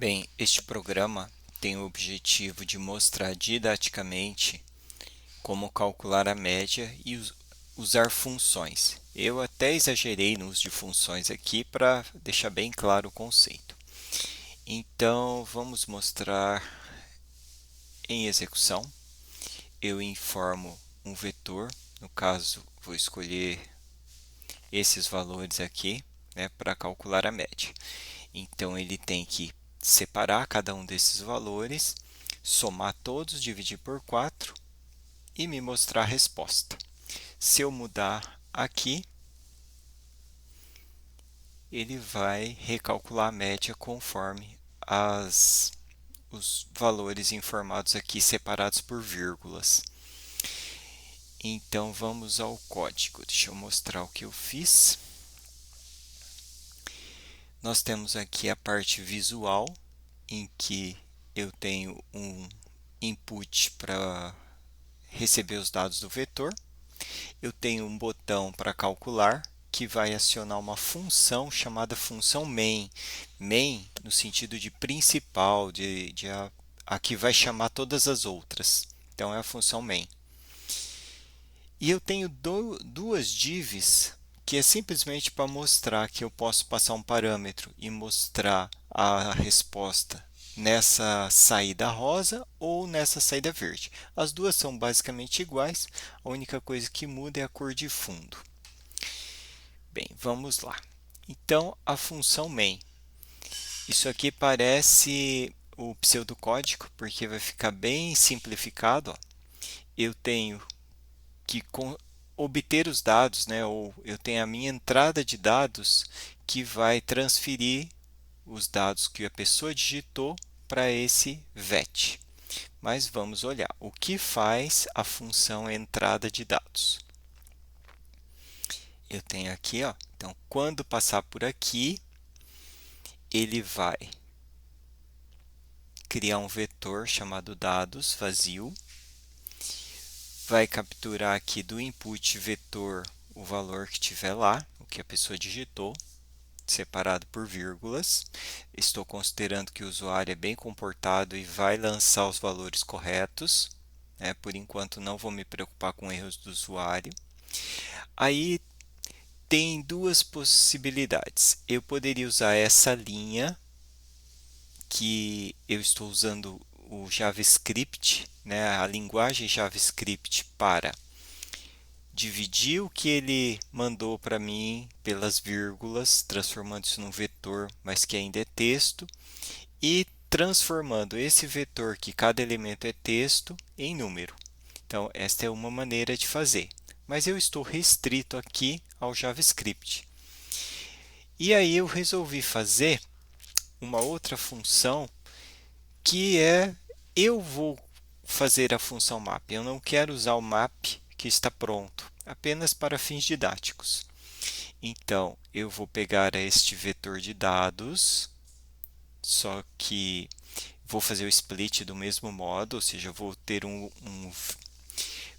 Bem, este programa tem o objetivo de mostrar didaticamente como calcular a média e usar funções. Eu até exagerei no uso de funções aqui para deixar bem claro o conceito. Então, vamos mostrar em execução. Eu informo um vetor, no caso, vou escolher esses valores aqui, para calcular a média. Então, ele tem que separar cada um desses valores, somar todos, dividir por 4 e me mostrar a resposta. Se eu mudar aqui, ele vai recalcular a média conforme os valores informados aqui separados por vírgulas. Então, vamos ao código. Deixa eu mostrar o que eu fiz. Nós temos aqui a parte visual, em que eu tenho um input para receber os dados do vetor. Eu tenho um botão para calcular, que vai acionar uma função chamada função main. Main no sentido de principal, a que vai chamar todas as outras. Então, é a função main. E eu tenho duas divs, que é simplesmente para mostrar que eu posso passar um parâmetro e mostrar a resposta nessa saída rosa ou nessa saída verde. As duas são basicamente iguais, a única coisa que muda é a cor de fundo. Bem, vamos lá. Então, a função main. Isso aqui parece o pseudocódigo, porque vai ficar bem simplificado. Ó. Eu tenho que obter os dados, ou eu tenho a minha entrada de dados que vai transferir os dados que a pessoa digitou para esse VET. Mas vamos olhar o que faz a função entrada de dados. Eu tenho aqui, ó, então, quando passar por aqui, ele vai criar um vetor chamado dados vazio, vai capturar aqui do input vetor o valor que tiver lá, o que a pessoa digitou, separado por vírgulas. Estou considerando que o usuário é bem comportado e vai lançar os valores corretos. Por enquanto, não vou me preocupar com erros do usuário. Aí, tem duas possibilidades. Eu poderia usar essa linha, que eu estou usando o JavaScript, a linguagem JavaScript, para dividir o que ele mandou para mim pelas vírgulas, transformando isso num vetor, mas que ainda é texto, e transformando esse vetor, que cada elemento é texto, em número. Então, esta é uma maneira de fazer, mas eu estou restrito aqui ao JavaScript. E aí eu resolvi fazer uma outra função, que eu vou fazer a função map. Eu não quero usar o map que está pronto, apenas para fins didáticos. Então, eu vou pegar este vetor de dados, só que vou fazer o split do mesmo modo, ou seja, eu vou ter um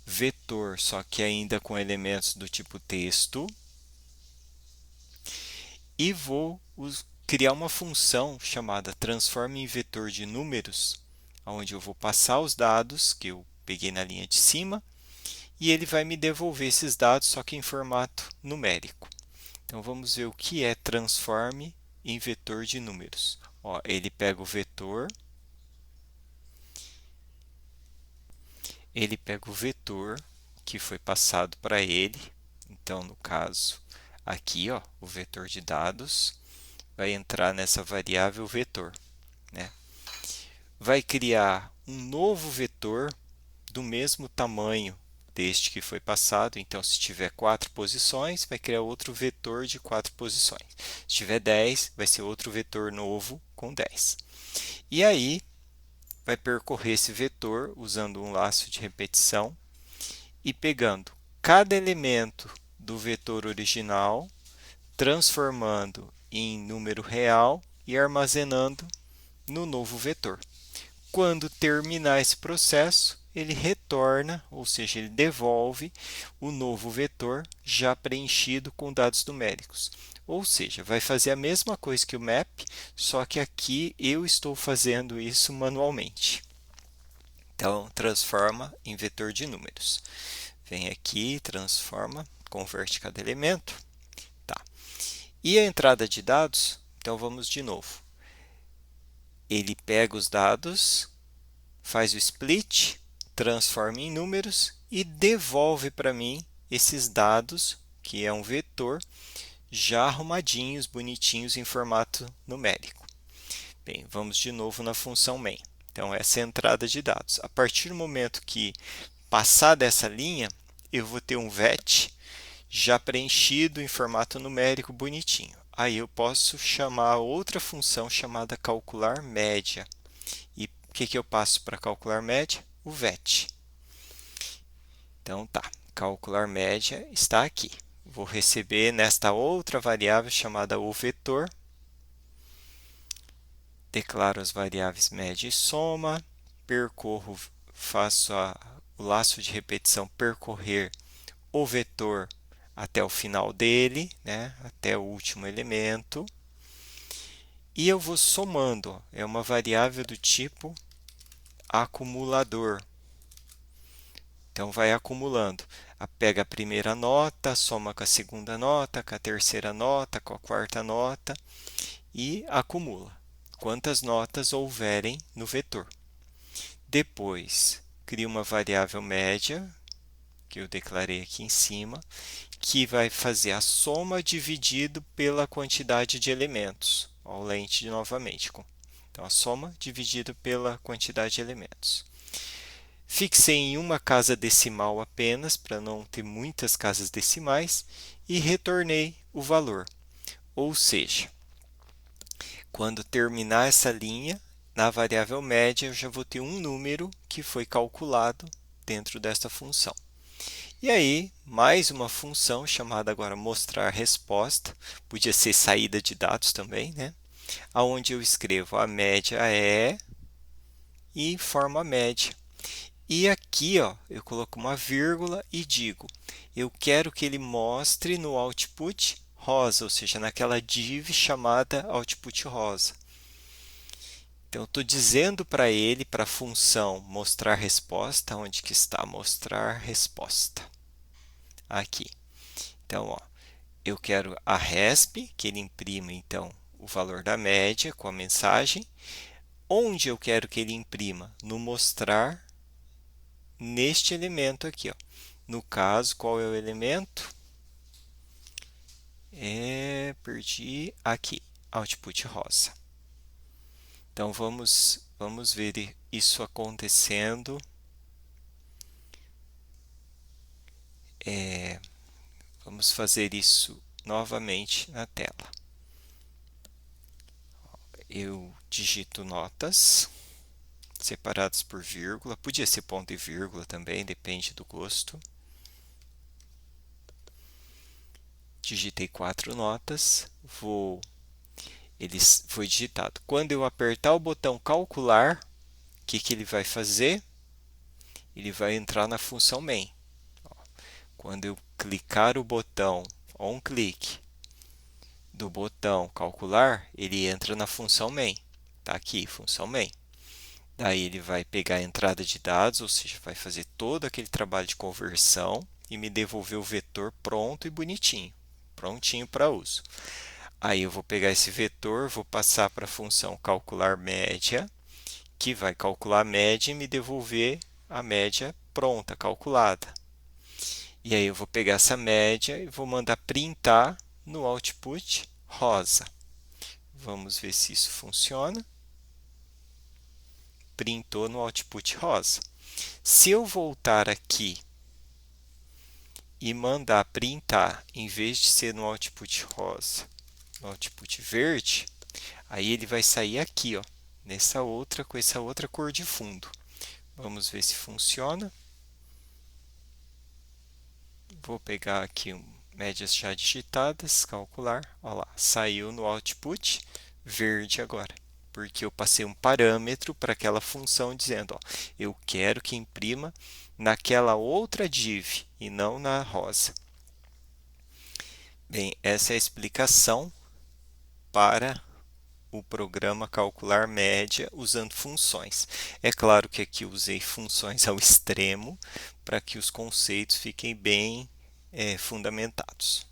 vetor, só que ainda com elementos do tipo texto, e vou criar uma função chamada transforma em vetor de números, onde eu vou passar os dados que eu peguei na linha de cima, e ele vai me devolver esses dados, só que em formato numérico. Então, vamos ver o que é transforme em vetor de números. Ó, ele pega o vetor, que foi passado para ele. Então, no caso, aqui, ó, o vetor de dados vai entrar nessa variável vetor. Vai criar um novo vetor do mesmo tamanho deste que foi passado. Então, se tiver 4 posições, vai criar outro vetor de 4 posições. Se tiver 10, vai ser outro vetor novo com 10. E aí, vai percorrer esse vetor usando um laço de repetição e pegando cada elemento do vetor original, transformando em número real e armazenando no novo vetor. Quando terminar esse processo, ele retorna, ou seja, ele devolve o novo vetor já preenchido com dados numéricos. Ou seja, vai fazer a mesma coisa que o map, só que aqui eu estou fazendo isso manualmente. Então, transforma em vetor de números. Vem aqui, transforma, converte cada elemento. Tá. E a entrada de dados? Então, vamos de novo. Ele pega os dados, faz o split, transforma em números e devolve para mim esses dados, que é um vetor, já arrumadinhos, bonitinhos em formato numérico. Bem, vamos de novo na função main. Então, essa é a entrada de dados. A partir do momento que passar dessa linha, eu vou ter um VET já preenchido em formato numérico bonitinho. Aí eu posso chamar outra função chamada calcular média. E o que eu passo para calcular média? O VET. Então tá, calcular média está aqui. Vou receber nesta outra variável chamada o vetor. Declaro as variáveis média e soma, percorro, faço o laço de repetição percorrer o vetor até o final dele, né, até o último elemento. E eu vou somando, é uma variável do tipo acumulador. Então, vai acumulando. Pega a primeira nota, soma com a segunda nota, com a terceira nota, com a quarta nota e acumula quantas notas houverem no vetor. Depois, crio uma variável média, que eu declarei aqui em cima, que vai fazer a soma dividido pela quantidade de elementos. Olha o lente novamente. Então, a soma dividido pela quantidade de elementos. Fixei em uma casa decimal apenas, para não ter muitas casas decimais, e retornei o valor. Ou seja, quando terminar essa linha, na variável média, eu já vou ter um número que foi calculado dentro desta função. E aí, mais uma função chamada agora mostrar resposta, podia ser saída de dados também, né? Onde eu escrevo a média é e formo a média. E aqui, ó, eu coloco uma vírgula e digo, eu quero que ele mostre no output rosa, ou seja, naquela div chamada output rosa. Então, eu estou dizendo para ele, para a função mostrar resposta, onde que está mostrar resposta? Aqui. Então, ó, eu quero a resp, que ele imprima, então, o valor da média com a mensagem. Onde eu quero que ele imprima? No mostrar, neste elemento aqui. Ó. No caso, qual é o elemento? Perdi aqui, output rosa. Então, vamos ver isso acontecendo. Vamos fazer isso novamente na tela. Eu digito notas separadas por vírgula, podia ser ponto e vírgula também, depende do gosto. Digitei 4 notas, ele foi digitado. Quando eu apertar o botão calcular, o que ele vai fazer? Ele vai entrar na função main. Quando eu clicar o botão click do botão calcular, ele entra na função main. Está aqui, função main. Daí ele vai pegar a entrada de dados, ou seja, vai fazer todo aquele trabalho de conversão e me devolver o vetor pronto e bonitinho, prontinho para uso. Aí eu vou pegar esse vetor, vou passar para a função calcular média, que vai calcular a média e me devolver a média pronta, calculada. E aí eu vou pegar essa média e vou mandar printar no output rosa. Vamos ver se isso funciona. Printou no output rosa. Se eu voltar aqui e mandar printar, em vez de ser no output rosa, no output verde, aí ele vai sair aqui, ó, com essa outra cor de fundo. Vamos ver se funciona. Vou pegar aqui médias já digitadas, calcular. Olha lá, saiu no output verde agora, porque eu passei um parâmetro para aquela função dizendo, ó, eu quero que imprima naquela outra div e não na rosa. Bem, essa é a explicação para o programa calcular média usando funções. É claro que aqui usei funções ao extremo para que os conceitos fiquem bem fundamentados.